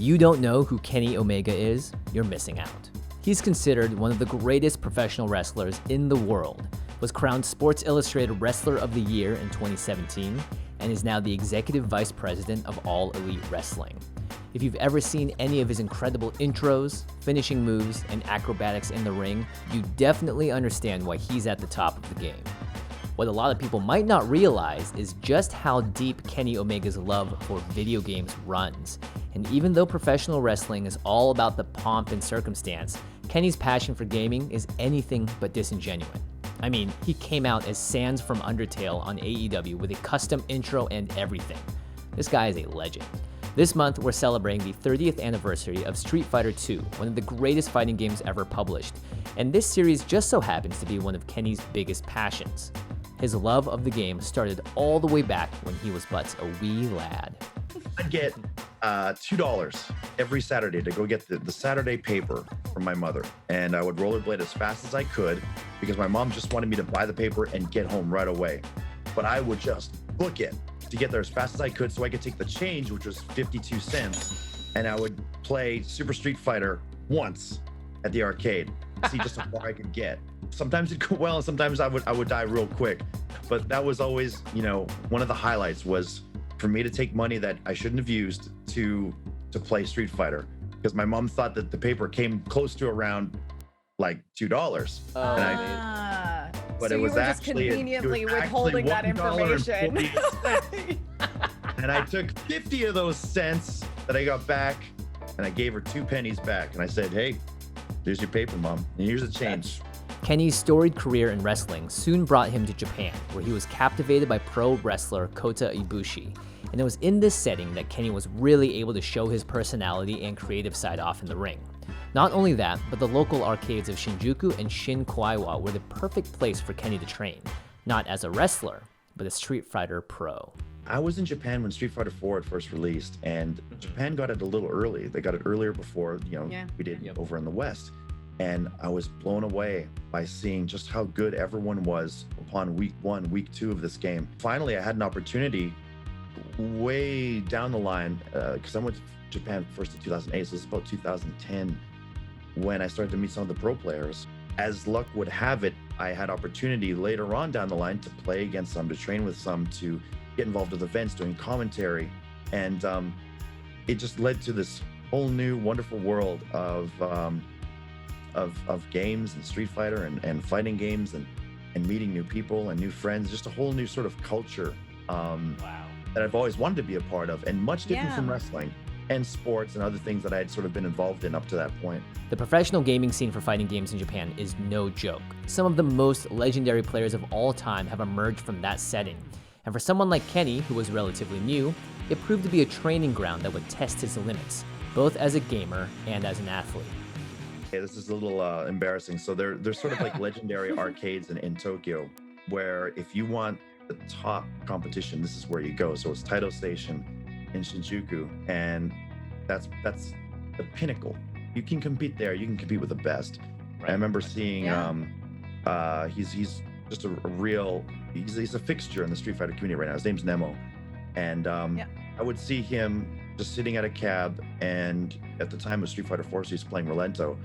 you don't know who Kenny Omega is, you're missing out. He's considered one of the greatest professional wrestlers in the world, was crowned Sports Illustrated Wrestler of the Year in 2017, and is now the Executive Vice President of All Elite Wrestling. If you've ever seen any of his incredible intros, finishing moves, and acrobatics in the ring, you definitely understand why he's at the top of the game. What a lot of people might not realize is just how deep Kenny Omega's love for video games runs. And even though professional wrestling is all about the pomp and circumstance, Kenny's passion for gaming is anything but disingenuous. I mean, he came out as Sans from Undertale on AEW with a custom intro and everything. This guy is a legend. This month, we're celebrating the 30th anniversary of Street Fighter II, one of the greatest fighting games ever published. And this series just so happens to be one of Kenny's biggest passions. His love of the game started all the way back when he was but a wee lad. I'd get $2 every Saturday to go get the Saturday paper from my mother. And I would rollerblade as fast as I could because my mom just wanted me to buy the paper and get home right away. But I would just book it to get there as fast as I could so I could take the change, which was 52 cents, and I would play Super Street Fighter once at the arcade, see just how far I could get. Sometimes it'd go well, and sometimes I would die real quick. But that was always, one of the highlights was for me to take money that I shouldn't have used to play Street Fighter, because my mom thought that the paper came close to around like $2. But so it was you were actually just conveniently withholding that information. And I took 50 of those cents that I got back, and I gave her 2 pennies back. And I said, "Hey, here's your paper, Mom, and here's the change." Kenny's storied career in wrestling soon brought him to Japan, where he was captivated by pro wrestler Kota Ibushi. And it was in this setting that Kenny was really able to show his personality and creative side off in the ring. Not only that, but the local arcades of Shinjuku and Shin-Kaiwa were the perfect place for Kenny to train, not as a wrestler, but a Street Fighter pro. I was in Japan when Street Fighter 4 had first released, and Japan got it a little early. They got it earlier before, we did over in the West. And I was blown away by seeing just how good everyone was upon week 1, week 2 of this game. Finally, I had an opportunity way down the line, because I went to Japan first in 2008, so it's about 2010 when I started to meet some of the pro players. As luck would have it, I had opportunity later on down the line to play against some, to train with some, to get involved with events, doing commentary. And it just led to this whole new wonderful world of games and Street Fighter and fighting games and meeting new people and new friends, just a whole new sort of culture that I've always wanted to be a part of, and much different from wrestling and sports and other things that I had sort of been involved in up to that point. The professional gaming scene for fighting games in Japan is no joke. Some of the most legendary players of all time have emerged from that setting. And for someone like Kenny, who was relatively new, it proved to be a training ground that would test his limits, both as a gamer and as an athlete. Okay, this is a little embarrassing. So there's sort of like legendary arcades in Tokyo, where if you want the top competition, this is where you go. So it's Taito Station in Shinjuku, and that's the pinnacle. You can compete there. You can compete with the best. Right. I remember seeing he's just a real he's a fixture in the Street Fighter community right now. His name's Nemo, and I would see him just sitting at a cab, and at the time of Street Fighter 4, so he's playing Relento,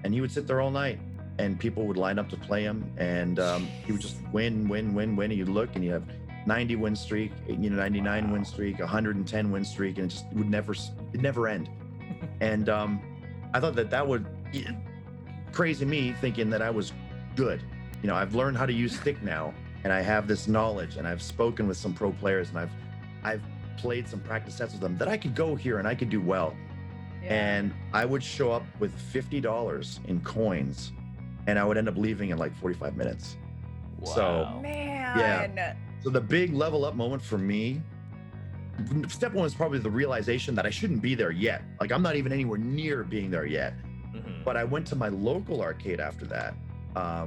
and he would sit there all night, and people would line up to play him, and he would just win, and you'd look, and you have 90 win streak, 99 win streak, 110 win streak, and it never end. And I thought that would crazy me thinking that I was good. I've learned how to use stick now, and I have this knowledge, and I've spoken with some pro players, and I've played some practice sets with them that I could go here and I could do well. And I would show up with $50 in coins, and I would end up leaving in like 45 minutes. Wow. So, man. So the big level up moment for me, step 1 is probably the realization that I shouldn't be there yet. Like, I'm not even anywhere near being there yet. But I went to my local arcade after that,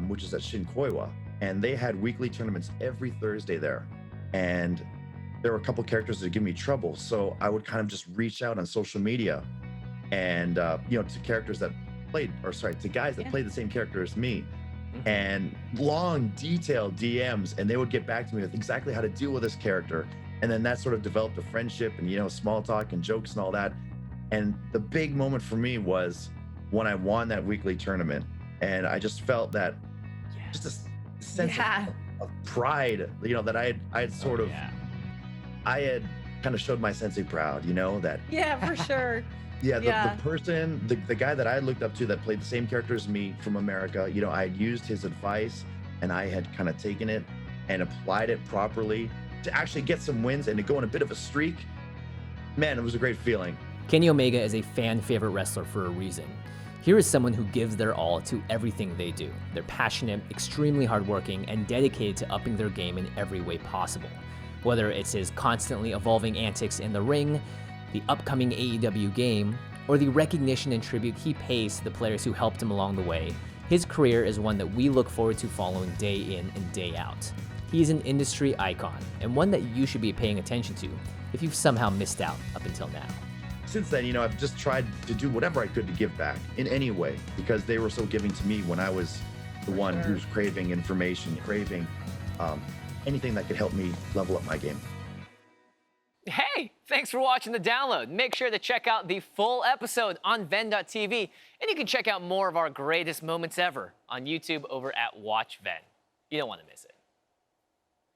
which is at Shin-Kaiwa, and they had weekly tournaments every Thursday there. And there were a couple characters that give me trouble. So I would kind of just reach out on social media and, to characters that to guys that played the same character as me, and long, detailed DMs, and they would get back to me with exactly how to deal with this character. And then that sort of developed a friendship and, small talk and jokes and all that. And the big moment for me was when I won that weekly tournament. And I just felt that just a sense Yeah. of pride, you know, that I had sort of, I had kind of showed my sensei proud, you know, that Yeah, for sure. yeah, Yeah. the person, the guy that I looked up to that played the same character as me from America, you know, I had used his advice and I had kind of taken it and applied it properly to actually get some wins and to go on a bit of a streak. Man, it was a great feeling. Kenny Omega is a fan favorite wrestler for a reason. Here is someone who gives their all to everything they do. They're passionate, extremely hardworking, and dedicated to upping their game in every way possible. Whether it's his constantly evolving antics in the ring, the upcoming AEW game, or the recognition and tribute he pays to the players who helped him along the way, his career is one that we look forward to following day in and day out. He's an industry icon, and one that you should be paying attention to if you've somehow missed out up until now. Since then, you know, I've just tried to do whatever I could to give back in any way because they were so giving to me when I was the one who was craving information, craving anything that could help me level up my game. Hey, thanks for watching the download. Make sure to check out the full episode on VENN.tv, and you can check out more of our greatest moments ever on YouTube over at Watch VENN. You don't want to miss it.